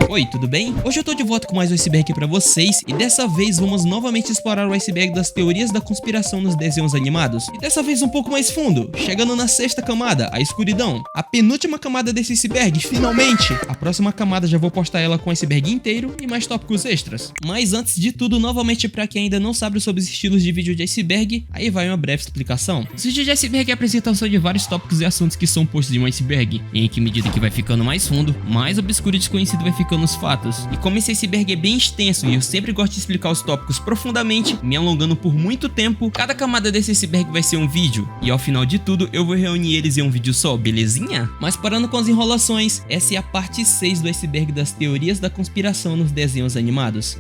Oi, tudo bem? Hoje eu tô de volta com mais um iceberg aqui pra vocês e dessa vez vamos novamente explorar o iceberg das teorias da conspiração nos desenhos animados e dessa vez um pouco mais fundo, chegando na sexta camada, a escuridão. A penúltima camada desse iceberg, finalmente! A próxima camada já vou postar ela com o iceberg inteiro e mais tópicos extras. Mas antes de tudo, novamente pra quem ainda não sabe sobre os estilos de vídeo de iceberg, aí vai uma breve explicação. Os vídeos de iceberg é a apresentação de vários tópicos e assuntos que são postos em um iceberg, e em que medida que vai ficando mais fundo, mais obscuro e desconhecido vai ficando os fatos. E como esse iceberg é bem extenso e eu sempre gosto de explicar os tópicos profundamente, me alongando por muito tempo, cada camada desse iceberg vai ser um vídeo, e ao final de tudo eu vou reunir eles em um vídeo só, belezinha? Mas parando com as enrolações, essa é a parte 6 do iceberg das teorias da conspiração nos desenhos animados.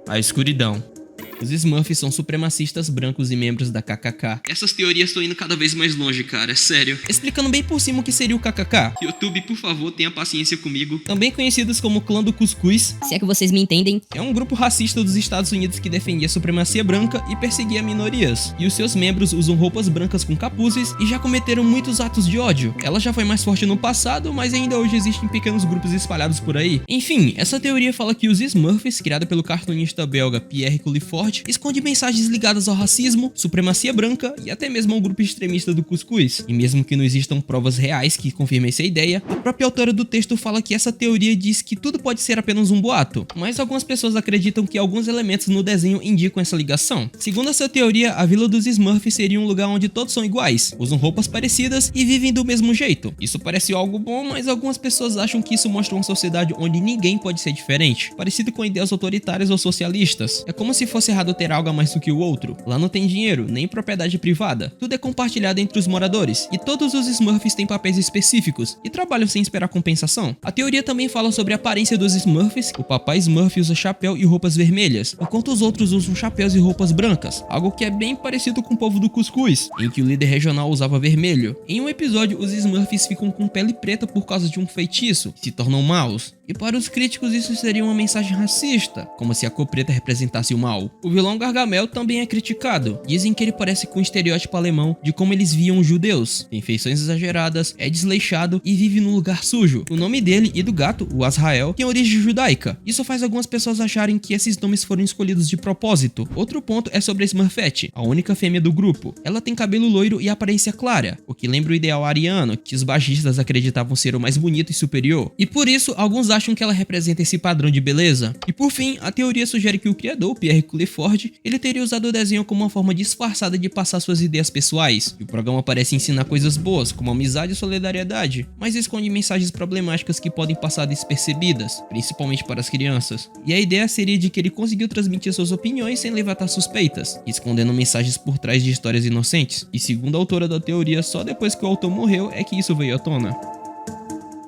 A escuridão. Os Smurfs são supremacistas brancos e membros da KKK. Essas teorias estão indo cada vez mais longe, cara, é sério. Explicando bem por cima o que seria o KKK. YouTube, por favor, tenha paciência comigo. Também conhecidos como Clã do Cuscuz. Se é que vocês me entendem. É um grupo racista dos Estados Unidos que defendia a supremacia branca e perseguia minorias. E os seus membros usam roupas brancas com capuzes e já cometeram muitos atos de ódio. Ela já foi mais forte no passado, mas ainda hoje existem pequenos grupos espalhados por aí. Enfim, essa teoria fala que os Smurfs, criada pelo cartunista belga Pierre Culliford, esconde mensagens ligadas ao racismo, supremacia branca e até mesmo ao grupo extremista do Cuscuz. E mesmo que não existam provas reais que confirmem essa ideia, a própria autora do texto fala que essa teoria diz que tudo pode ser apenas um boato, mas algumas pessoas acreditam que alguns elementos no desenho indicam essa ligação. Segundo essa teoria, a vila dos Smurfs seria um lugar onde todos são iguais, usam roupas parecidas e vivem do mesmo jeito. Isso parece algo bom, mas algumas pessoas acham que isso mostra uma sociedade onde ninguém pode ser diferente, parecido com ideias autoritárias ou socialistas. É como se fosse errado ter algo a mais do que o outro. Lá não tem dinheiro, nem propriedade privada. Tudo é compartilhado entre os moradores, e todos os Smurfs têm papéis específicos e trabalham sem esperar compensação. A teoria também fala sobre a aparência dos Smurfs. O papai Smurf usa chapéu e roupas vermelhas, enquanto os outros usam chapéus e roupas brancas, algo que é bem parecido com o povo do Cuscuz, em que o líder regional usava vermelho. Em um episódio, os Smurfs ficam com pele preta por causa de um feitiço, e se tornam maus. E para os críticos isso seria uma mensagem racista, como se a cor preta representasse o mal. O vilão Gargamel também é criticado. Dizem que ele parece com o estereótipo alemão de como eles viam os judeus. Tem feições exageradas, é desleixado e vive num lugar sujo. O nome dele e do gato, o Azrael, tem origem judaica. Isso faz algumas pessoas acharem que esses nomes foram escolhidos de propósito. Outro ponto é sobre a Smurfette, a única fêmea do grupo. Ela tem cabelo loiro e aparência clara, o que lembra o ideal ariano, que os baixistas acreditavam ser o mais bonito e superior. E por isso, alguns acham que ela representa esse padrão de beleza. E por fim, a teoria sugere que o criador, Pierre Culliford, ele teria usado o desenho como uma forma disfarçada de passar suas ideias pessoais. E o programa parece ensinar coisas boas, como amizade e solidariedade, mas esconde mensagens problemáticas que podem passar despercebidas, principalmente para as crianças. E a ideia seria de que ele conseguiu transmitir suas opiniões sem levantar suspeitas, escondendo mensagens por trás de histórias inocentes. E segundo a autora da teoria, só depois que o autor morreu é que isso veio à tona.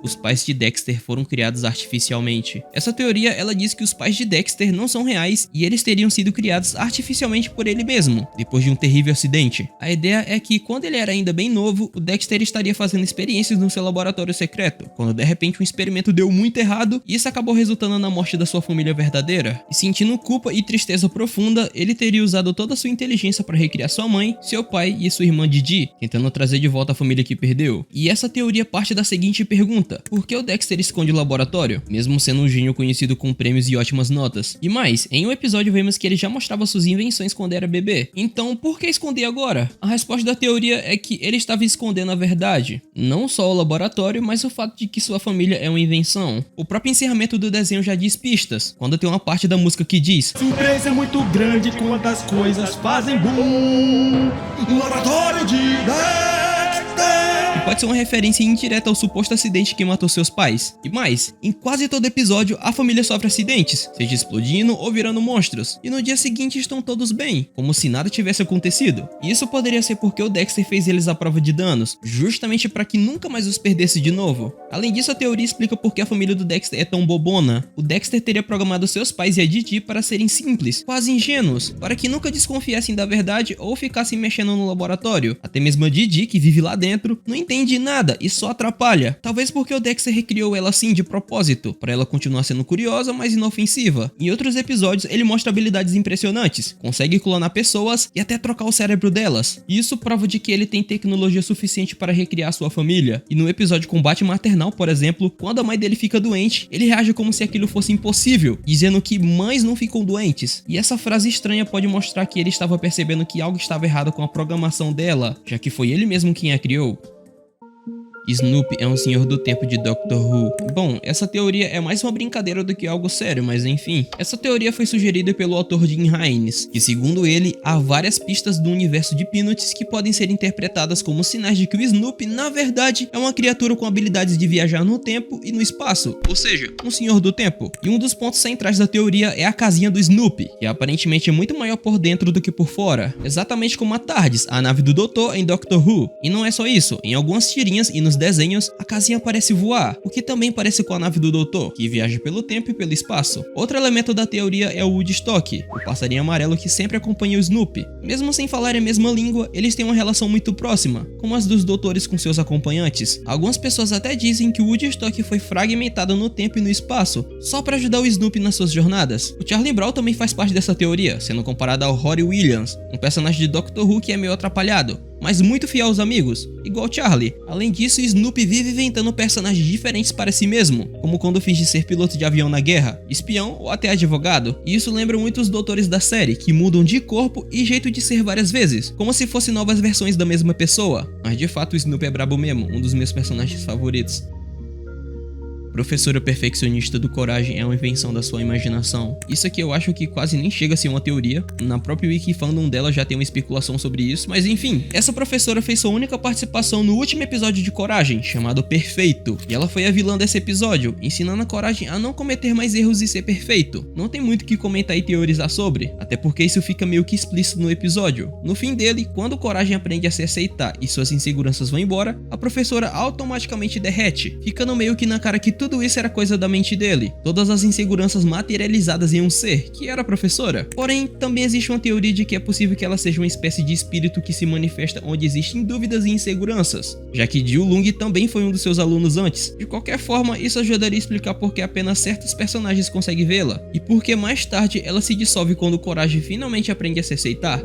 Os pais de Dexter foram criados artificialmente. Essa teoria, ela diz que os pais de Dexter não são reais e eles teriam sido criados artificialmente por ele mesmo, depois de um terrível acidente. A ideia é que quando ele era ainda bem novo, o Dexter estaria fazendo experiências no seu laboratório secreto, quando de repente um experimento deu muito errado e isso acabou resultando na morte da sua família verdadeira. E sentindo culpa e tristeza profunda, ele teria usado toda a sua inteligência para recriar sua mãe, seu pai e sua irmã Didi, tentando trazer de volta a família que perdeu. E essa teoria parte da seguinte pergunta: por que o Dexter esconde o laboratório, mesmo sendo um gênio conhecido com prêmios e ótimas notas? E mais, em um episódio vemos que ele já mostrava suas invenções quando era bebê. Então, por que esconder agora? A resposta da teoria é que ele estava escondendo a verdade. Não só o laboratório, mas o fato de que sua família é uma invenção. O próprio encerramento do desenho já diz pistas, quando tem uma parte da música que diz: surpresa é muito grande quando as coisas fazem boom. Laboratório de Dexter. Pode ser uma referência indireta ao suposto acidente que matou seus pais. E mais, em quase todo episódio, a família sofre acidentes, seja explodindo ou virando monstros, e no dia seguinte estão todos bem, como se nada tivesse acontecido. E isso poderia ser porque o Dexter fez eles à prova de danos, justamente para que nunca mais os perdesse de novo. Além disso, a teoria explica por que a família do Dexter é tão bobona. O Dexter teria programado seus pais e a Didi para serem simples, quase ingênuos, para que nunca desconfiassem da verdade ou ficassem mexendo no laboratório. Até mesmo a Didi, que vive lá dentro, não entende nada e só atrapalha. Talvez porque o Dexter recriou ela assim de propósito, para ela continuar sendo curiosa, mas inofensiva. Em outros episódios, ele mostra habilidades impressionantes, consegue clonar pessoas e até trocar o cérebro delas. E isso prova de que ele tem tecnologia suficiente para recriar sua família. E no episódio Combate Maternal, por exemplo, quando a mãe dele fica doente, ele reage como se aquilo fosse impossível, dizendo que mães não ficam doentes. E essa frase estranha pode mostrar que ele estava percebendo que algo estava errado com a programação dela, já que foi ele mesmo quem a criou. Snoopy é um senhor do tempo de Doctor Who. Bom, essa teoria é mais uma brincadeira do que algo sério, mas enfim. Essa teoria foi sugerida pelo autor Jim Haynes, que segundo ele, há várias pistas do universo de Peanuts que podem ser interpretadas como sinais de que o Snoopy, na verdade, é uma criatura com habilidades de viajar no tempo e no espaço, ou seja, um senhor do tempo. E um dos pontos centrais da teoria é a casinha do Snoopy, que aparentemente é muito maior por dentro do que por fora, exatamente como a TARDIS, a nave do Doutor em Doctor Who. E não é só isso, em algumas tirinhas e nos desenhos, a casinha parece voar, o que também parece com a nave do Doutor, que viaja pelo tempo e pelo espaço. Outro elemento da teoria é o Woodstock, o passarinho amarelo que sempre acompanha o Snoopy. Mesmo sem falar a mesma língua, eles têm uma relação muito próxima, como as dos doutores com seus acompanhantes. Algumas pessoas até dizem que o Woodstock foi fragmentado no tempo e no espaço, só para ajudar o Snoopy nas suas jornadas. O Charlie Brown também faz parte dessa teoria, sendo comparado ao Rory Williams, um personagem de Doctor Who que é meio atrapalhado, mas muito fiel aos amigos, igual Charlie. Além disso, Snoopy vive inventando personagens diferentes para si mesmo, como quando finge ser piloto de avião na guerra, espião ou até advogado. E isso lembra muito os doutores da série, que mudam de corpo e jeito de ser várias vezes, como se fossem novas versões da mesma pessoa. Mas de fato o Snoopy é brabo mesmo, um dos meus personagens favoritos. Professora perfeccionista do Coragem é uma invenção da sua imaginação. Isso aqui eu acho que quase nem chega a ser uma teoria. Na própria Wikifandom dela já tem uma especulação sobre isso, mas enfim. Essa professora fez sua única participação no último episódio de Coragem, chamado Perfeito. E ela foi a vilã desse episódio, ensinando a Coragem a não cometer mais erros e ser perfeito. Não tem muito o que comentar e teorizar sobre, até porque isso fica meio que explícito no episódio. No fim dele, quando Coragem aprende a se aceitar e suas inseguranças vão embora, a professora automaticamente derrete, ficando meio que na cara que tudo isso era coisa da mente dele, todas as inseguranças materializadas em um ser, que era a professora. Porém, também existe uma teoria de que é possível que ela seja uma espécie de espírito que se manifesta onde existem dúvidas e inseguranças, já que Jill Lung também foi um dos seus alunos antes. De qualquer forma, isso ajudaria a explicar por que apenas certos personagens conseguem vê-la, e por que mais tarde ela se dissolve quando Coragem finalmente aprende a se aceitar.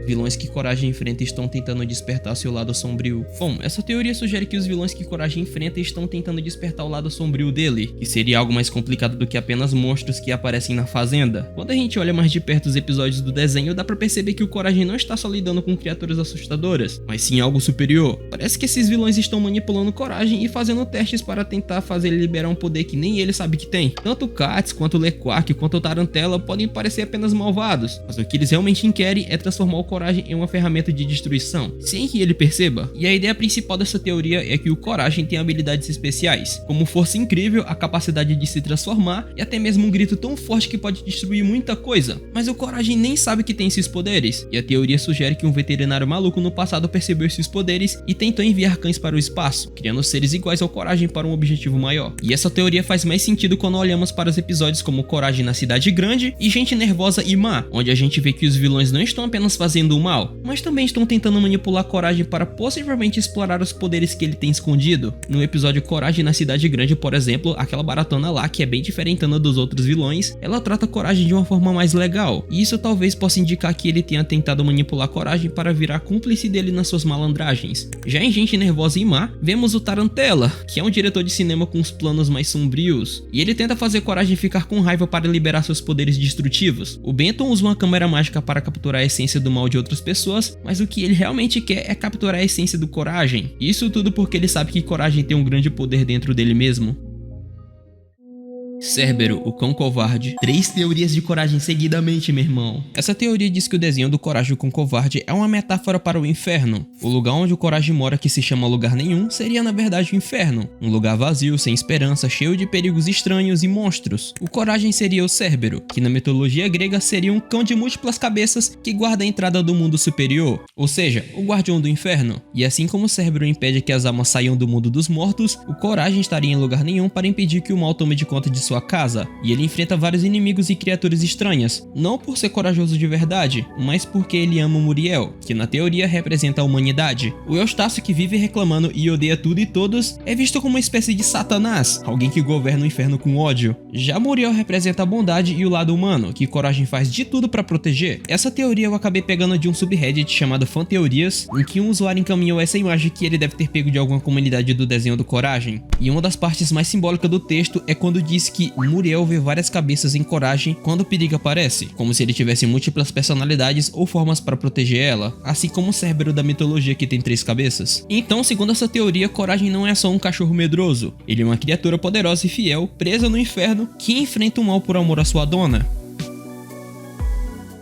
Vilões que Coragem enfrenta estão tentando despertar seu lado sombrio. Bom, essa teoria sugere que os vilões que Coragem enfrenta estão tentando despertar o lado sombrio dele, que seria algo mais complicado do que apenas monstros que aparecem na fazenda. Quando a gente olha mais de perto os episódios do desenho, dá pra perceber que o Coragem não está só lidando com criaturas assustadoras, mas sim algo superior. Parece que esses vilões estão manipulando Coragem e fazendo testes para tentar fazer ele liberar um poder que nem ele sabe que tem. Tanto o Katz, quanto o LeQuark, quanto o Tarantella podem parecer apenas malvados, mas o que eles realmente querem é transformar o Coragem em uma ferramenta de destruição, sem que ele perceba. E a ideia principal dessa teoria é que o Coragem tem habilidades especiais, como força incrível, a capacidade de se transformar e até mesmo um grito tão forte que pode destruir muita coisa. Mas o Coragem nem sabe que tem esses poderes, e a teoria sugere que um veterinário maluco no passado percebeu esses poderes e tentou enviar cães para o espaço, criando seres iguais ao Coragem para um objetivo maior. E essa teoria faz mais sentido quando olhamos para os episódios como Coragem na Cidade Grande e Gente Nervosa e Má, onde a gente vê que os vilões não estão apenas fazendo o mal, mas também estão tentando manipular Coragem para possivelmente explorar os poderes que ele tem escondido. No episódio Coragem na Cidade Grande, por exemplo, aquela baratona lá, que é bem diferentona dos outros vilões, ela trata Coragem de uma forma mais legal, e isso talvez possa indicar que ele tenha tentado manipular Coragem para virar cúmplice dele nas suas malandragens. Já em Gente Nervosa e Má, vemos o Tarantella, que é um diretor de cinema com os planos mais sombrios, e ele tenta fazer Coragem ficar com raiva para liberar seus poderes destrutivos. O Benton usa uma câmera mágica para capturar a essência do mal de outras pessoas, mas o que ele realmente quer é capturar a essência do Coragem. Isso tudo porque ele sabe que Coragem tem um grande poder dentro dele mesmo. Cérbero, o cão covarde. 3 teorias de Coragem seguidamente, meu irmão. Essa teoria diz que o desenho do Coragem, o cão covarde, é uma metáfora para o inferno. O lugar onde o Coragem mora, que se chama Lugar Nenhum, seria na verdade o inferno. Um lugar vazio, sem esperança, cheio de perigos estranhos e monstros. O Coragem seria o Cérbero, que na mitologia grega seria um cão de múltiplas cabeças que guarda a entrada do mundo superior, ou seja, o guardião do inferno. E assim como o Cérbero impede que as almas saiam do mundo dos mortos, o Coragem estaria em Lugar Nenhum para impedir que o mal tome de conta de sua sua casa, e ele enfrenta vários inimigos e criaturas estranhas, não por ser corajoso de verdade, mas porque ele ama Muriel, que na teoria representa a humanidade. O Eustácio, que vive reclamando e odeia tudo e todos, é visto como uma espécie de Satanás, alguém que governa o inferno com ódio. Já Muriel representa a bondade e o lado humano, que Coragem faz de tudo para proteger. Essa teoria eu acabei pegando de um subreddit chamado Fanteorias, em que um usuário encaminhou essa imagem que ele deve ter pego de alguma comunidade do desenho do Coragem. E uma das partes mais simbólicas do texto é quando diz que Muriel vê várias cabeças em Coragem quando o perigo aparece, como se ele tivesse múltiplas personalidades ou formas para proteger ela, assim como o Cérbero da mitologia que tem 3 cabeças. Então, segundo essa teoria, Coragem não é só um cachorro medroso, ele é uma criatura poderosa e fiel, presa no inferno, que enfrenta o mal por amor à sua dona.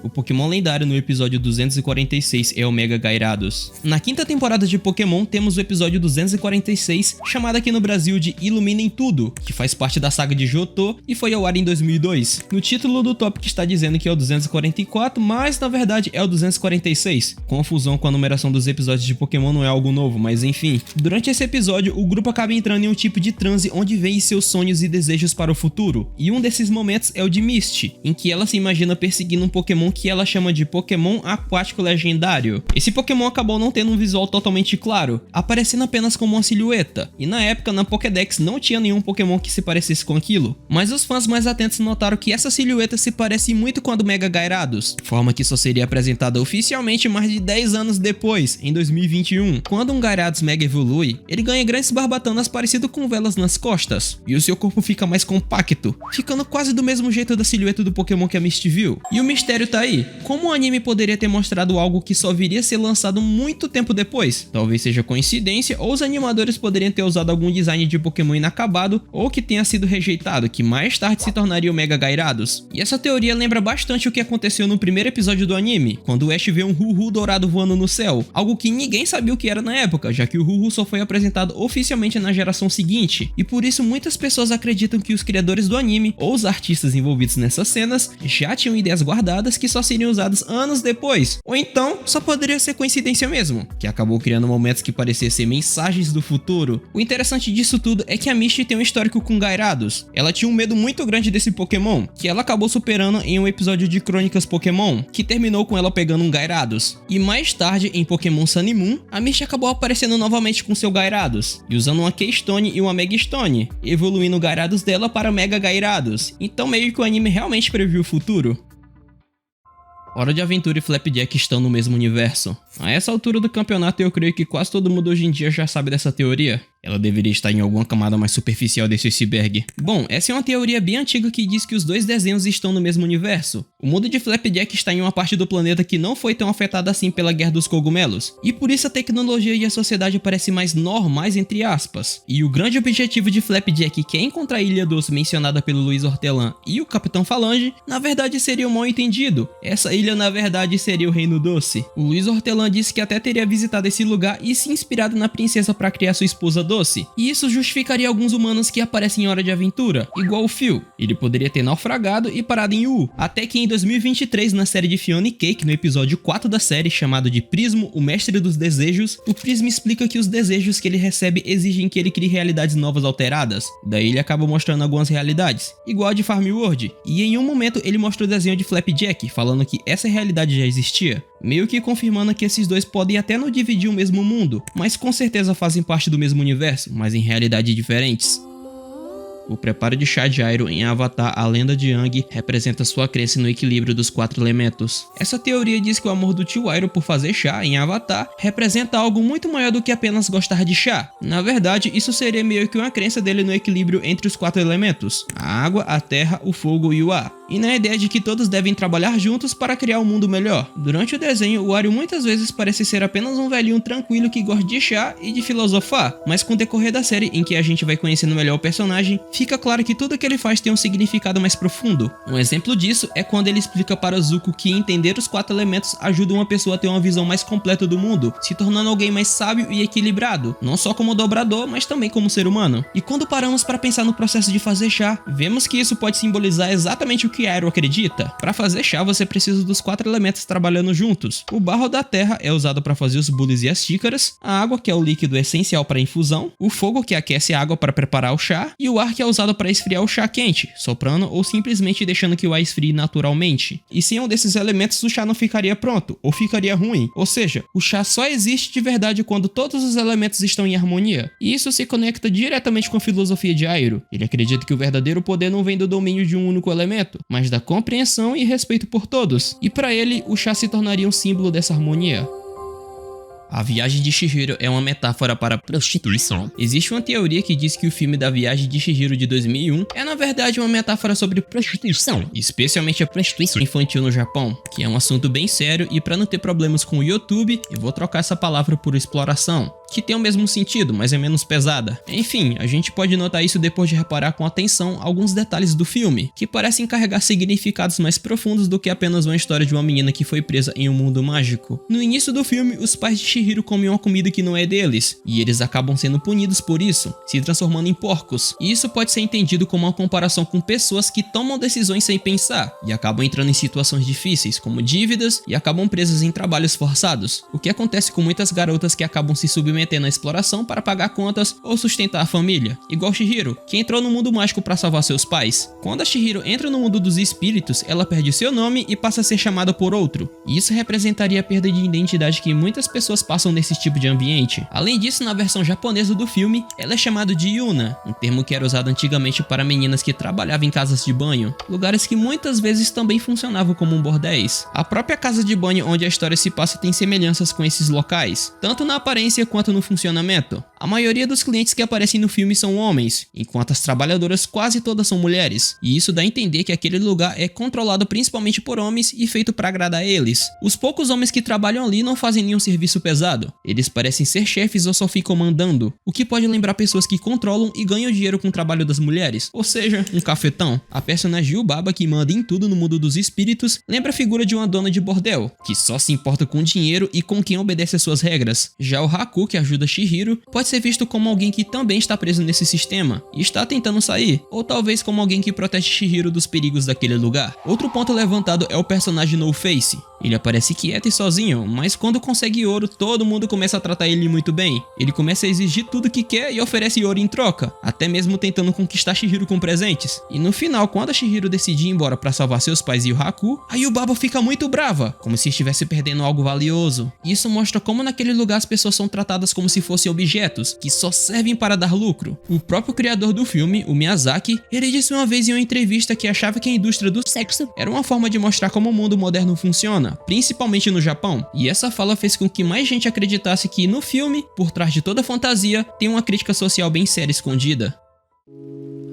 O Pokémon lendário no episódio 246 é o Mega Gyarados. Na 5ª temporada de Pokémon temos o episódio 246, chamado aqui no Brasil de Iluminem Tudo, que faz parte da saga de Johto e foi ao ar em 2002. No título do tópico está dizendo que é o 244, mas na verdade é o 246. Confusão com a numeração dos episódios de Pokémon não é algo novo, mas enfim. Durante esse episódio, o grupo acaba entrando em um tipo de transe onde veem seus sonhos e desejos para o futuro. E um desses momentos é o de Misty, em que ela se imagina perseguindo um Pokémon que ela chama de Pokémon Aquático Legendário. Esse Pokémon acabou não tendo um visual totalmente claro, aparecendo apenas como uma silhueta, e na época na Pokédex não tinha nenhum Pokémon que se parecesse com aquilo. Mas os fãs mais atentos notaram que essa silhueta se parece muito com a do Mega Gyarados, forma que só seria apresentada oficialmente mais de 10 anos depois, em 2021. Quando um Gyarados Mega evolui, ele ganha grandes barbatanas parecido com velas nas costas, e o seu corpo fica mais compacto, ficando quase do mesmo jeito da silhueta do Pokémon que a Misty viu. E o mistério tá aí, como o anime poderia ter mostrado algo que só viria a ser lançado muito tempo depois? Talvez seja coincidência, ou os animadores poderiam ter usado algum design de Pokémon inacabado, ou que tenha sido rejeitado, que mais tarde se tornaria o Mega Gyarados. E essa teoria lembra bastante o que aconteceu no primeiro episódio do anime, quando o Ash vê um Hu-Hu dourado voando no céu, algo que ninguém sabia o que era na época, já que o Hu-Hu só foi apresentado oficialmente na geração seguinte, e por isso muitas pessoas acreditam que os criadores do anime, ou os artistas envolvidos nessas cenas, já tinham ideias guardadas que só seriam usadas anos depois, ou então só poderia ser coincidência mesmo, que acabou criando momentos que pareciam ser mensagens do futuro. O interessante disso tudo é que a Misty tem um histórico com Gyarados. Ela tinha um medo muito grande desse Pokémon, que ela acabou superando em um episódio de Crônicas Pokémon, que terminou com ela pegando um Gyarados. E mais tarde, em Pokémon Sun e Moon, a Misty acabou aparecendo novamente com seu Gyarados, e usando uma Keystone e uma Mega Stone, evoluindo o Gyarados dela para Mega Gyarados. Então meio que o anime realmente previu o futuro. Hora de Aventura e Flapjack estão no mesmo universo. A essa altura do campeonato eu creio que quase todo mundo hoje em dia já sabe dessa teoria. Ela deveria estar em alguma camada mais superficial desse iceberg. Bom, essa é uma teoria bem antiga que diz que os dois desenhos estão no mesmo universo. O mundo de Flapjack está em uma parte do planeta que não foi tão afetada assim pela Guerra dos Cogumelos, e por isso a tecnologia e a sociedade parecem mais normais entre aspas. E o grande objetivo de Flapjack, que é encontrar a Ilha Doce mencionada pelo Luiz Hortelã e o Capitão Falange, na verdade seria um mal entendido. Essa ilha na verdade seria o Reino Doce. O Luiz Hortelã disse que até teria visitado esse lugar e se inspirado na princesa para criar sua esposa Doce, e isso justificaria alguns humanos que aparecem em Hora de Aventura, igual o Phil. Ele poderia ter naufragado e parado em U, até que em 2023, na série de Fiona e Cake, no episódio 4 da série, chamado de Prismo, o Mestre dos Desejos, o Prismo explica que os desejos que ele recebe exigem que ele crie realidades novas alteradas. Daí ele acaba mostrando algumas realidades, igual a de Farm World, e em um momento ele mostra o desenho de Flapjack, falando que essa realidade já existia, meio que confirmando que esses dois podem até não dividir o mesmo mundo, mas com certeza fazem parte do mesmo universo, mas em realidades diferentes. O preparo de chá de Iroh em Avatar A Lenda de Aang representa sua crença no equilíbrio dos 4 elementos. Essa teoria diz que o amor do tio Iroh por fazer chá em Avatar representa algo muito maior do que apenas gostar de chá. Na verdade, isso seria meio que uma crença dele no equilíbrio entre os 4 elementos: a água, a terra, o fogo e o ar. E na ideia de que todos devem trabalhar juntos para criar um mundo melhor. Durante o desenho, o Iroh muitas vezes parece ser apenas um velhinho tranquilo que gosta de chá e de filosofar, mas com o decorrer da série, em que a gente vai conhecendo melhor o personagem, fica claro que tudo que ele faz tem um significado mais profundo. Um exemplo disso é quando ele explica para Zuko que entender os 4 elementos ajuda uma pessoa a ter uma visão mais completa do mundo, se tornando alguém mais sábio e equilibrado, não só como dobrador, mas também como ser humano. E quando paramos para pensar no processo de fazer chá, vemos que isso pode simbolizar exatamente o que Iroh acredita. Para fazer chá, você precisa dos 4 elementos trabalhando juntos. O barro da terra é usado para fazer os bules e as xícaras, a água, que é o líquido essencial para a infusão, o fogo, que aquece a água para preparar o chá, e o ar, que que é usado para esfriar o chá quente, soprando ou simplesmente deixando que o ar esfrie naturalmente. E sem um desses elementos o chá não ficaria pronto, ou ficaria ruim. Ou seja, o chá só existe de verdade quando todos os elementos estão em harmonia. E isso se conecta diretamente com a filosofia de Airo. Ele acredita que o verdadeiro poder não vem do domínio de um único elemento, mas da compreensão e respeito por todos. E para ele, o chá se tornaria um símbolo dessa harmonia. A Viagem de Chihiro é uma metáfora para prostituição. Existe uma teoria que diz que o filme da Viagem de Chihiro de 2001 é na verdade uma metáfora sobre prostituição, especialmente a prostituição infantil no Japão, que é um assunto bem sério e para não ter problemas com o YouTube, eu vou trocar essa palavra por exploração, que tem o mesmo sentido, mas é menos pesada. Enfim, a gente pode notar isso depois de reparar com atenção alguns detalhes do filme, que parecem carregar significados mais profundos do que apenas uma história de uma menina que foi presa em um mundo mágico. No início do filme, os pais de Chihiro comem uma comida que não é deles, e eles acabam sendo punidos por isso, se transformando em porcos. E isso pode ser entendido como uma comparação com pessoas que tomam decisões sem pensar, e acabam entrando em situações difíceis, como dívidas, e acabam presas em trabalhos forçados, o que acontece com muitas garotas que acabam se submetendo à exploração para pagar contas ou sustentar a família, igual Chihiro, que entrou no mundo mágico para salvar seus pais. Quando a Chihiro entra no mundo dos espíritos, ela perde seu nome e passa a ser chamada por outro, e isso representaria a perda de identidade que muitas pessoas passam nesse tipo de ambiente. Além disso, na versão japonesa do filme, ela é chamada de Yuna, um termo que era usado antigamente para meninas que trabalhavam em casas de banho, lugares que muitas vezes também funcionavam como bordéis. A própria casa de banho onde a história se passa tem semelhanças com esses locais, tanto na aparência quanto no funcionamento. A maioria dos clientes que aparecem no filme são homens, enquanto as trabalhadoras quase todas são mulheres, e isso dá a entender que aquele lugar é controlado principalmente por homens e feito para agradar eles. Os poucos homens que trabalham ali não fazem nenhum serviço pesado, eles parecem ser chefes ou só ficam mandando, o que pode lembrar pessoas que controlam e ganham dinheiro com o trabalho das mulheres, ou seja, um cafetão. A personagem Yubaba, que manda em tudo no mundo dos espíritos, lembra a figura de uma dona de bordel, que só se importa com dinheiro e com quem obedece às suas regras. Já o Haku, que ajuda Chihiro, pode ser visto como alguém que também está preso nesse sistema e está tentando sair, ou talvez como alguém que protege Chihiro dos perigos daquele lugar. Outro ponto levantado é o personagem No Face. Ele aparece quieto e sozinho, mas quando consegue ouro, todo mundo começa a tratar ele muito bem. Ele começa a exigir tudo que quer e oferece ouro em troca, até mesmo tentando conquistar Chihiro com presentes. E no final, quando a Chihiro decide ir embora para salvar seus pais e o Haku, a Yubaba fica muito brava, como se estivesse perdendo algo valioso. Isso mostra como naquele lugar as pessoas são tratadas como se fossem objetos, que só servem para dar lucro. O próprio criador do filme, o Miyazaki, ele disse uma vez em uma entrevista que achava que a indústria do sexo era uma forma de mostrar como o mundo moderno funciona, principalmente no Japão. E essa fala fez com que mais gente acreditasse que no filme, por trás de toda a fantasia, tem uma crítica social bem séria escondida.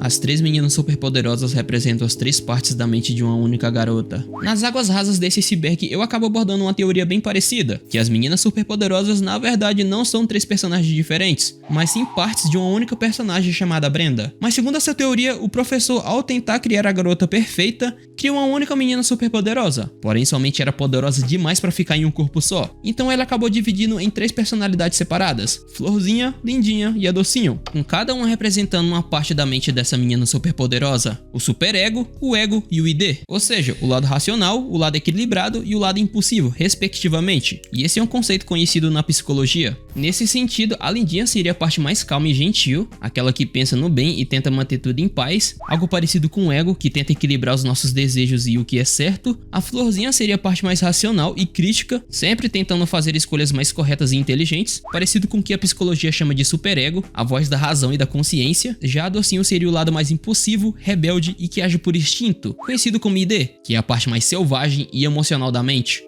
As três meninas superpoderosas representam as três partes da mente de uma única garota. Nas águas rasas desse iceberg, eu acabo abordando uma teoria bem parecida, que as meninas superpoderosas na verdade não são três personagens diferentes, mas sim partes de uma única personagem chamada Brenda. Mas segundo essa teoria, o professor, ao tentar criar a garota perfeita, criou uma única menina superpoderosa, porém somente era poderosa demais para ficar em um corpo só. Então ele acabou dividindo em três personalidades separadas: Florzinha, Lindinha e a Docinho, com cada uma representando uma parte da mente dessa menina superpoderosa: o superego, o ego e o ID, ou seja, o lado racional, o lado equilibrado e o lado impulsivo, respectivamente. E esse é um conceito conhecido na psicologia. Nesse sentido, a Lindinha seria a parte mais calma e gentil, aquela que pensa no bem e tenta manter tudo em paz, algo parecido com o ego, que tenta equilibrar os nossos desejos e o que é certo. A Florzinha seria a parte mais racional e crítica, sempre tentando fazer escolhas mais corretas e inteligentes, parecido com o que a psicologia chama de superego, a voz da razão e da consciência. Já a Docinho seria o lado mais impulsivo, rebelde e que age por instinto, conhecido como ID, que é a parte mais selvagem e emocional da mente.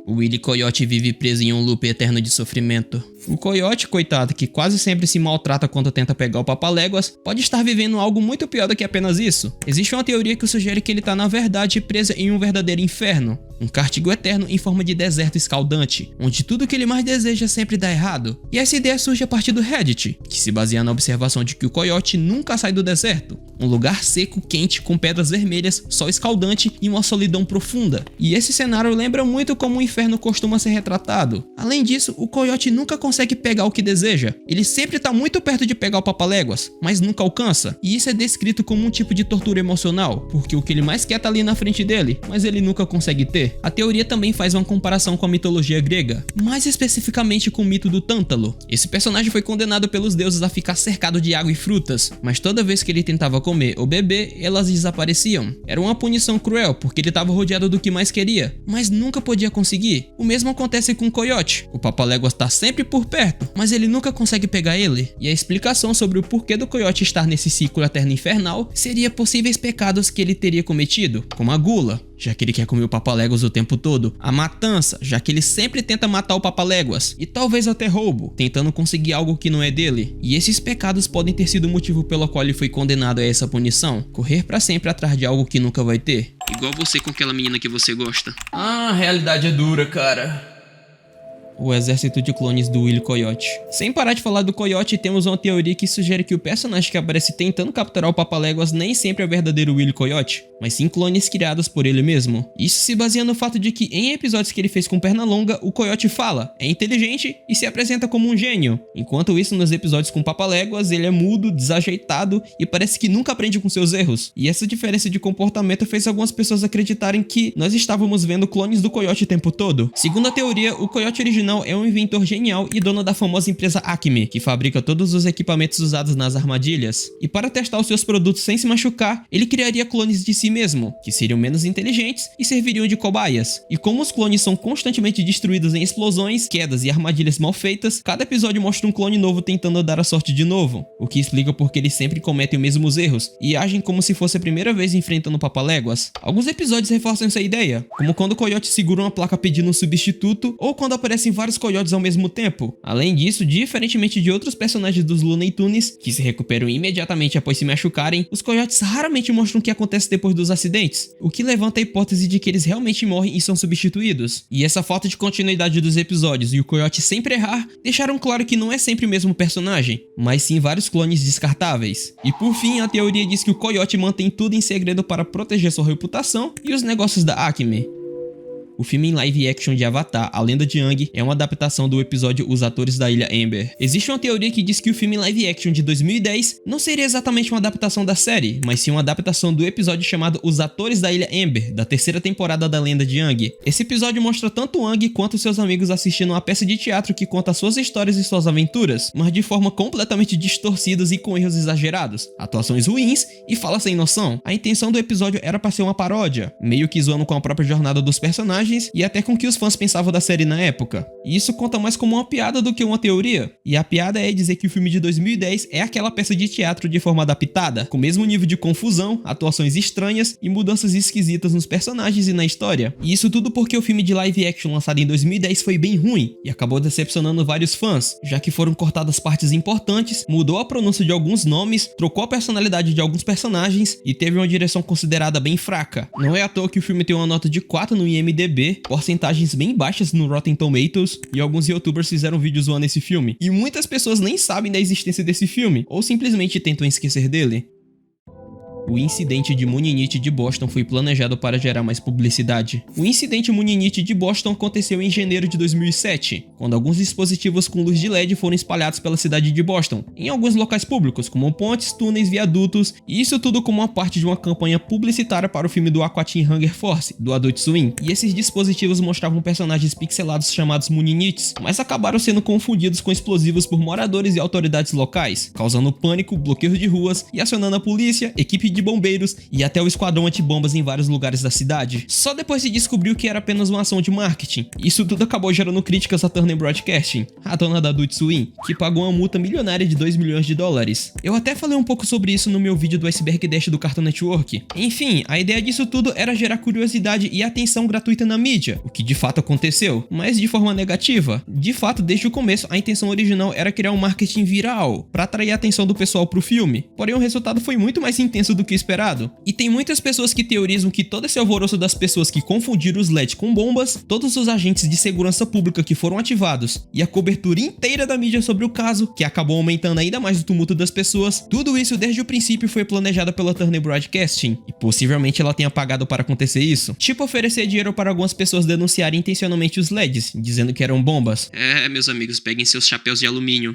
O Willy Coyote vive preso em um loop eterno de sofrimento. O Coyote, coitado, que quase sempre se maltrata quando tenta pegar o Papaléguas, pode estar vivendo algo muito pior do que apenas isso. Existe uma teoria que sugere que ele está na verdade preso em um verdadeiro inferno, um cárcego eterno em forma de deserto escaldante, onde tudo que ele mais deseja sempre dá errado. E essa ideia surge a partir do Reddit, que se baseia na observação de que o Coyote nunca sai do deserto, um lugar seco, quente, com pedras vermelhas, sol escaldante e uma solidão profunda. E esse cenário lembra muito como o inferno costuma ser retratado. Além disso, o Coyote nunca consegue pegar o que deseja. Ele sempre está muito perto de pegar o Papaléguas, mas nunca alcança. E isso é descrito como um tipo de tortura emocional, porque o que ele mais quer tá ali na frente dele, mas ele nunca consegue ter. acontecer. A teoria também faz uma comparação com a mitologia grega, mais especificamente com o mito do Tântalo. Esse personagem foi condenado pelos deuses a ficar cercado de água e frutas, mas toda vez que ele tentava comer ou beber, elas desapareciam. Era uma punição cruel, porque ele estava rodeado do que mais queria, mas nunca podia conseguir. O mesmo acontece com o Coiote. O Papaléguas está sempre por perto, mas ele nunca consegue pegar ele. E a explicação sobre o porquê do Coiote estar nesse ciclo eterno infernal seria possíveis pecados que ele teria cometido, como a gula, já que ele quer comer o Papaléguas o tempo todo, a matança, já que ele sempre tenta matar o Papaléguas, e talvez até roubo, tentando conseguir algo que não é dele. E esses pecados podem ter sido o motivo pelo qual ele foi condenado a essa punição, correr pra sempre atrás de algo que nunca vai ter. Igual você com aquela menina que você gosta. Ah, a realidade é dura, cara. O exército de clones do Wile Coyote. Sem parar de falar do Coyote, temos uma teoria que sugere que o personagem que aparece tentando capturar o Papaléguas nem sempre é o verdadeiro Wile Coyote, mas sim clones criados por ele mesmo. Isso se baseia no fato de que em episódios que ele fez com Pernalonga, o Coyote fala, é inteligente e se apresenta como um gênio. Enquanto isso, nos episódios com Papaléguas, ele é mudo, desajeitado e parece que nunca aprende com seus erros. E essa diferença de comportamento fez algumas pessoas acreditarem que nós estávamos vendo clones do Coyote o tempo todo. Segundo a teoria, o Coyote original é um inventor genial e dono da famosa empresa Acme, que fabrica todos os equipamentos usados nas armadilhas. E para testar os seus produtos sem se machucar, ele criaria clones de si mesmo, que seriam menos inteligentes e serviriam de cobaias. E como os clones são constantemente destruídos em explosões, quedas e armadilhas mal feitas, cada episódio mostra um clone novo tentando dar a sorte de novo, o que explica porque eles sempre cometem os mesmos erros e agem como se fosse a primeira vez enfrentando Papaléguas. Alguns episódios reforçam essa ideia, como quando o Coyote segura uma placa pedindo um substituto ou quando aparecem vários coiotes ao mesmo tempo. Além disso, diferentemente de outros personagens dos Looney Tunes, que se recuperam imediatamente após se machucarem, os coiotes raramente mostram o que acontece depois dos acidentes, o que levanta a hipótese de que eles realmente morrem e são substituídos. E essa falta de continuidade dos episódios e o coiote sempre errar, deixaram claro que não é sempre o mesmo personagem, mas sim vários clones descartáveis. E por fim, a teoria diz que o coiote mantém tudo em segredo para proteger sua reputação e os negócios da Acme. O filme em live action de Avatar, A Lenda de Aang, é uma adaptação do episódio Os Atores da Ilha Ember. Existe uma teoria que diz que o filme live action de 2010 não seria exatamente uma adaptação da série, mas sim uma adaptação do episódio chamado Os Atores da Ilha Ember, da terceira temporada da Lenda de Aang. Esse episódio mostra tanto Aang quanto seus amigos assistindo uma peça de teatro que conta suas histórias e suas aventuras, mas de forma completamente distorcidas e com erros exagerados, atuações ruins e fala sem noção. A intenção do episódio era para ser uma paródia, meio que zoando com a própria jornada dos personagens e até com o que os fãs pensavam da série na época. E isso conta mais como uma piada do que uma teoria. E a piada é dizer que o filme de 2010 é aquela peça de teatro de forma adaptada, com o mesmo nível de confusão, atuações estranhas e mudanças esquisitas nos personagens e na história. E isso tudo porque o filme de live action lançado em 2010 foi bem ruim e acabou decepcionando vários fãs, já que foram cortadas partes importantes, mudou a pronúncia de alguns nomes, trocou a personalidade de alguns personagens e teve uma direção considerada bem fraca. Não é à toa que o filme tem uma nota de 4 no IMDb, porcentagens bem baixas no Rotten Tomatoes, e alguns youtubers fizeram vídeos zoando esse filme. E muitas pessoas nem sabem da existência desse filme, ou simplesmente tentam esquecer dele. O incidente de Muninite de Boston foi planejado para gerar mais publicidade. O incidente Muninite de Boston aconteceu em janeiro de 2007, quando alguns dispositivos com luz de LED foram espalhados pela cidade de Boston, em alguns locais públicos, como pontes, túneis, viadutos, e isso tudo como uma parte de uma campanha publicitária para o filme do Aqua Teen Hunger Force, do Adult Swim. E esses dispositivos mostravam personagens pixelados chamados Muninites, mas acabaram sendo confundidos com explosivos por moradores e autoridades locais, causando pânico, bloqueio de ruas e acionando a polícia, equipe de bombeiros e até o esquadrão antibombas em vários lugares da cidade. Só depois se descobriu que era apenas uma ação de marketing. Isso tudo acabou gerando críticas a Turner Broadcasting, a dona da Adult Swim, que pagou uma multa milionária de $2 milhões. Eu até falei um pouco sobre isso no meu vídeo do Iceberg Dash do Cartoon Network. Enfim, a ideia disso tudo era gerar curiosidade e atenção gratuita na mídia, o que de fato aconteceu, mas de forma negativa. De fato, desde o começo, a intenção original era criar um marketing viral, para atrair a atenção do pessoal pro filme. Porém, o resultado foi muito mais intenso do que esperado. E tem muitas pessoas que teorizam que todo esse alvoroço das pessoas que confundiram os LED com bombas, todos os agentes de segurança pública que foram ativados e a cobertura inteira da mídia sobre o caso, que acabou aumentando ainda mais o tumulto das pessoas, tudo isso desde o princípio foi planejado pela Turner Broadcasting e possivelmente ela tenha pagado para acontecer isso. Tipo oferecer dinheiro para algumas pessoas denunciarem intencionalmente os LEDs, dizendo que eram bombas. Meus amigos, peguem seus chapéus de alumínio.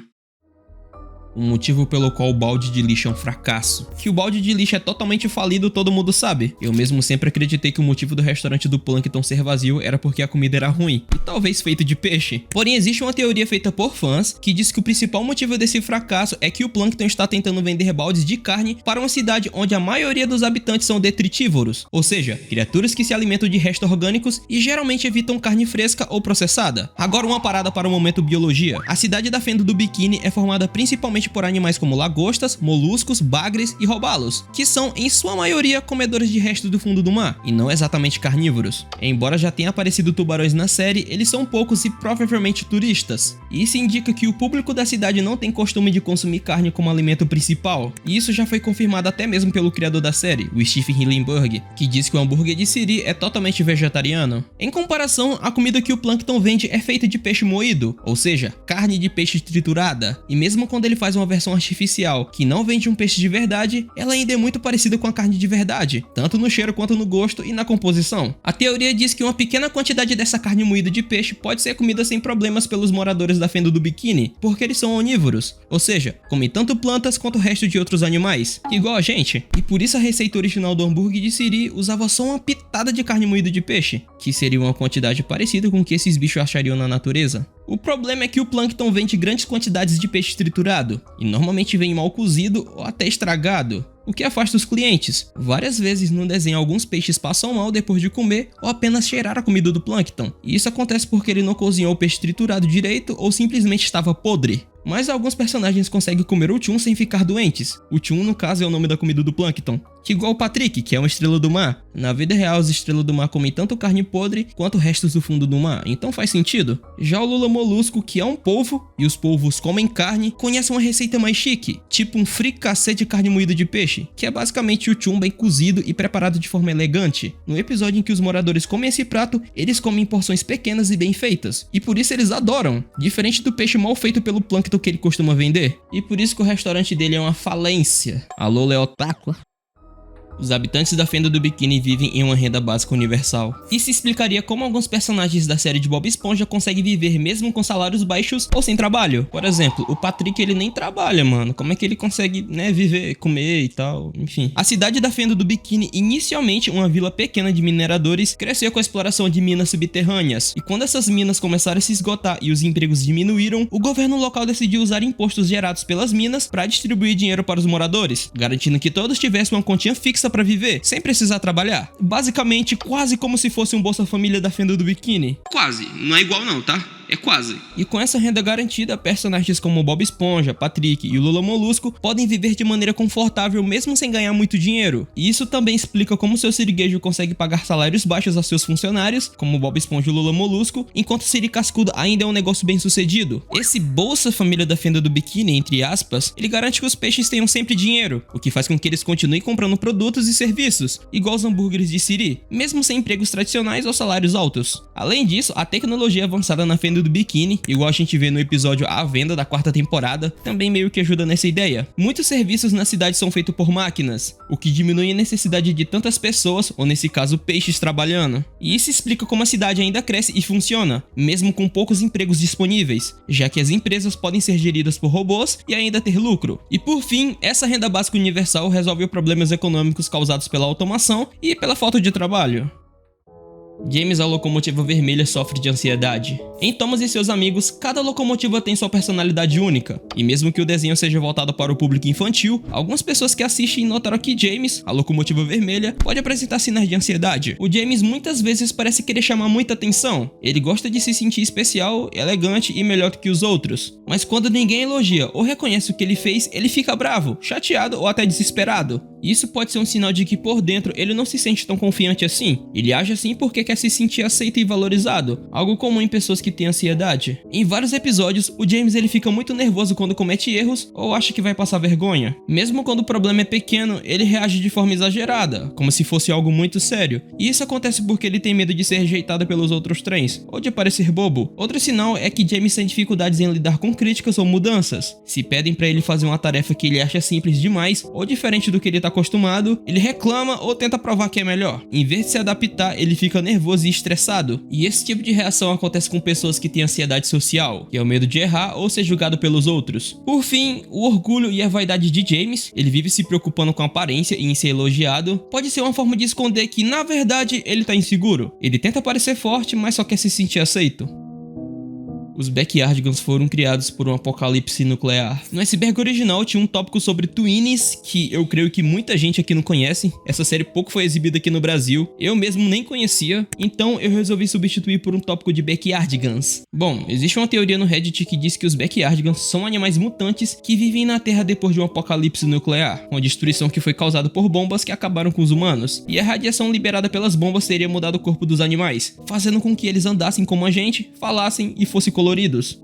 O motivo pelo qual o balde de lixo é um fracasso. Que o balde de lixo é totalmente falido, todo mundo sabe. Eu mesmo sempre acreditei que o motivo do restaurante do Plankton ser vazio era porque a comida era ruim, e talvez feito de peixe. Porém, existe uma teoria feita por fãs que diz que o principal motivo desse fracasso é que o Plankton está tentando vender baldes de carne para uma cidade onde a maioria dos habitantes são detritívoros, ou seja, criaturas que se alimentam de restos orgânicos e geralmente evitam carne fresca ou processada. Agora uma parada para o momento biologia. A cidade da Fenda do Bikini é formada principalmente por animais como lagostas, moluscos, bagres e robalos, que são em sua maioria comedores de restos do fundo do mar, e não exatamente carnívoros. Embora já tenha aparecido tubarões na série, eles são poucos e provavelmente turistas. E isso indica que o público da cidade não tem costume de consumir carne como alimento principal, e isso já foi confirmado até mesmo pelo criador da série, o Stephen Hillenburg, que diz que o hambúrguer de siri é totalmente vegetariano. Em comparação, a comida que o Plankton vende é feita de peixe moído, ou seja, carne de peixe triturada, e mesmo quando ele faz uma versão artificial que não vende um peixe de verdade, ela ainda é muito parecida com a carne de verdade, tanto no cheiro quanto no gosto e na composição. A teoria diz que uma pequena quantidade dessa carne moída de peixe pode ser comida sem problemas pelos moradores da Fenda do Bikini, porque eles são onívoros, ou seja, comem tanto plantas quanto o resto de outros animais, igual a gente. E por isso a receita original do hambúrguer de siri usava só uma pitada de carne moída de peixe, que seria uma quantidade parecida com o que esses bichos achariam na natureza. O problema é que o Plankton vende grandes quantidades de peixe triturado, e normalmente vem mal cozido ou até estragado, o que afasta os clientes. Várias vezes no desenho alguns peixes passam mal depois de comer ou apenas cheirar a comida do Plankton, e isso acontece porque ele não cozinhou o peixe triturado direito ou simplesmente estava podre. Mas alguns personagens conseguem comer o Chum sem ficar doentes. O Chum, no caso, é o nome da comida do Plankton. Que igual o Patrick, que é uma estrela do mar. Na vida real, as estrelas do mar comem tanto carne podre quanto restos do fundo do mar, então faz sentido. Já o Lula Molusco, que é um polvo, e os polvos comem carne, conhece uma receita mais chique, tipo um fricassê de carne moída de peixe, que é basicamente o Chum bem cozido e preparado de forma elegante. No episódio em que os moradores comem esse prato, eles comem em porções pequenas e bem feitas, e por isso eles adoram, diferente do peixe mal feito pelo Plankton que ele costuma vender. E por isso que o restaurante dele é uma falência. Alô, Leotaco? Os habitantes da Fenda do Bikini vivem em uma renda básica universal. Isso explicaria como alguns personagens da série de Bob Esponja conseguem viver mesmo com salários baixos ou sem trabalho. Por exemplo, o Patrick, ele nem trabalha, mano. Como é que ele consegue, viver, comer e tal, enfim. A cidade da Fenda do Bikini, inicialmente uma vila pequena de mineradores, cresceu com a exploração de minas subterrâneas. E quando essas minas começaram a se esgotar e os empregos diminuíram, o governo local decidiu usar impostos gerados pelas minas para distribuir dinheiro para os moradores, garantindo que todos tivessem uma continha fixa para viver, sem precisar trabalhar. Basicamente, quase como se fosse um Bolsa Família da Fenda do Bikini. Quase, não é igual não, tá? É quase. E com essa renda garantida, personagens como Bob Esponja, Patrick e o Lula Molusco podem viver de maneira confortável mesmo sem ganhar muito dinheiro. E isso também explica como seu siriguejo consegue pagar salários baixos aos seus funcionários, como Bob Esponja e o Lula Molusco, enquanto o Siri Cascudo ainda é um negócio bem sucedido. Esse Bolsa Família da Fenda do Bikini, entre aspas, ele garante que os peixes tenham sempre dinheiro, o que faz com que eles continuem comprando produtos e serviços, igual os hambúrgueres de siri, mesmo sem empregos tradicionais ou salários altos. Além disso, a tecnologia avançada na Fenda do Bikini, igual a gente vê no episódio A Venda da 4ª temporada, também meio que ajuda nessa ideia. Muitos serviços na cidade são feitos por máquinas, o que diminui a necessidade de tantas pessoas, ou nesse caso peixes, trabalhando. E isso explica como a cidade ainda cresce e funciona, mesmo com poucos empregos disponíveis, já que as empresas podem ser geridas por robôs e ainda ter lucro. E por fim, essa renda básica universal resolve problemas econômicos causados pela automação e pela falta de trabalho. James, a locomotiva vermelha, sofre de ansiedade. Em Thomas e seus amigos, cada locomotiva tem sua personalidade única, e mesmo que o desenho seja voltado para o público infantil, algumas pessoas que assistem notaram que James, a locomotiva vermelha, pode apresentar sinais de ansiedade. O James muitas vezes parece querer chamar muita atenção, ele gosta de se sentir especial, elegante e melhor do que os outros, mas quando ninguém elogia ou reconhece o que ele fez, ele fica bravo, chateado ou até desesperado. Isso pode ser um sinal de que por dentro ele não se sente tão confiante assim. Ele age assim porque quer se sentir aceito e valorizado, algo comum em pessoas que têm ansiedade. Em vários episódios, o James ele fica muito nervoso quando comete erros ou acha que vai passar vergonha. Mesmo quando o problema é pequeno, ele reage de forma exagerada, como se fosse algo muito sério. E isso acontece porque ele tem medo de ser rejeitado pelos outros trens, ou de parecer bobo. Outro sinal é que James tem dificuldades em lidar com críticas ou mudanças. Se pedem pra ele fazer uma tarefa que ele acha simples demais ou diferente do que ele tá acostumado, ele reclama ou tenta provar que é melhor. Em vez de se adaptar, ele fica nervoso e estressado. E esse tipo de reação acontece com pessoas que têm ansiedade social, que é o medo de errar ou ser julgado pelos outros. Por fim, o orgulho e a vaidade de James, ele vive se preocupando com a aparência e em ser elogiado, pode ser uma forma de esconder que, na verdade, ele tá inseguro. Ele tenta parecer forte, mas só quer se sentir aceito. Os Backyardigans foram criados por um apocalipse nuclear. No iceberg original tinha um tópico sobre Twinnies, que eu creio que muita gente aqui não conhece. Essa série pouco foi exibida aqui no Brasil, eu mesmo nem conhecia, então eu resolvi substituir por um tópico de Backyardigans. Bom, existe uma teoria no Reddit que diz que os Backyardigans são animais mutantes que vivem na Terra depois de um apocalipse nuclear, uma destruição que foi causada por bombas que acabaram com os humanos, e a radiação liberada pelas bombas teria mudado o corpo dos animais, fazendo com que eles andassem como a gente, falassem e fossem coloridos.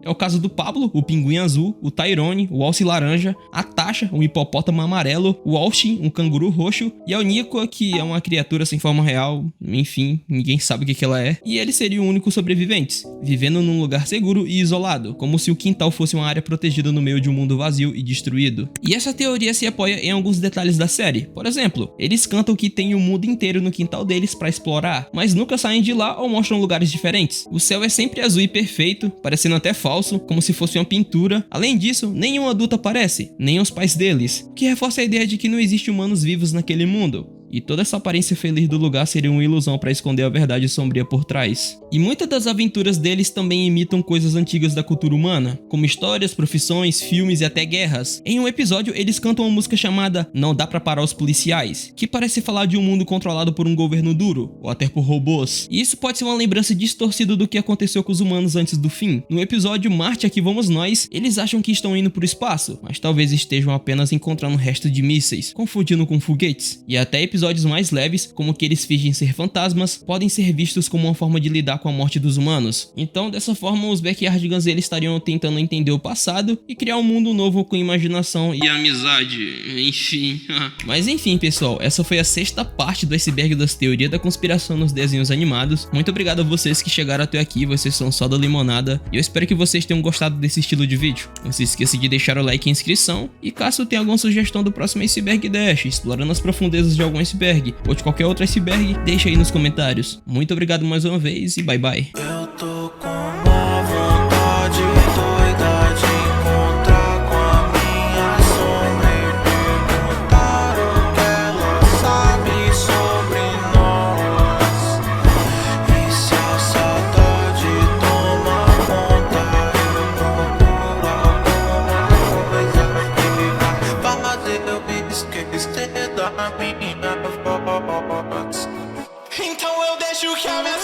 É o caso do Pablo, o pinguim azul, o Tyrone, o alce laranja, a Tasha, um hipopótamo amarelo, o Austin, um canguru roxo, e a Uniqua, que é uma criatura sem forma real, enfim, ninguém sabe o que ela é, e ele seria o único sobrevivente, vivendo num lugar seguro e isolado, como se o quintal fosse uma área protegida no meio de um mundo vazio e destruído. E essa teoria se apoia em alguns detalhes da série. Por exemplo, eles cantam que tem o mundo inteiro no quintal deles pra explorar, mas nunca saem de lá ou mostram lugares diferentes. O céu é sempre azul e perfeito, parecendo até falso, como se fosse uma pintura. Além disso, nenhum adulto aparece, nem os pais deles, o que reforça a ideia de que não existe humanos vivos naquele mundo. E toda essa aparência feliz do lugar seria uma ilusão para esconder a verdade sombria por trás. E muitas das aventuras deles também imitam coisas antigas da cultura humana, como histórias, profissões, filmes e até guerras. Em um episódio, eles cantam uma música chamada Não Dá Pra Parar os Policiais, que parece falar de um mundo controlado por um governo duro, ou até por robôs. E isso pode ser uma lembrança distorcida do que aconteceu com os humanos antes do fim. No episódio Marte Aqui Vamos Nós, eles acham que estão indo pro espaço, mas talvez estejam apenas encontrando restos de mísseis, confundindo com foguetes. E até episódios mais leves, como que eles fingem ser fantasmas, podem ser vistos como uma forma de lidar com a morte dos humanos. Então, dessa forma, os Backyardigans eles estariam tentando entender o passado e criar um mundo novo com imaginação e amizade, enfim. Mas enfim, pessoal, essa foi a 6ª parte do iceberg das teorias da conspiração nos desenhos animados. Muito obrigado a vocês que chegaram até aqui, vocês são só da limonada, e eu espero que vocês tenham gostado desse estilo de vídeo. Não se esqueça de deixar o like e inscrição, e caso tenha alguma sugestão do próximo Iceberg Dash, explorando as profundezas de algum iceberg, ou de qualquer outro iceberg, deixa aí nos comentários. Muito obrigado mais uma vez e bye bye. Eu tô com uma vontade doida de encontrar com a minha sombra e perguntar o que ela sabe sobre nós. E se a saudade toma conta, eu procuro alguma coisa que vai fazer eu me esquecer da minha voz. Então eu deixo que a minha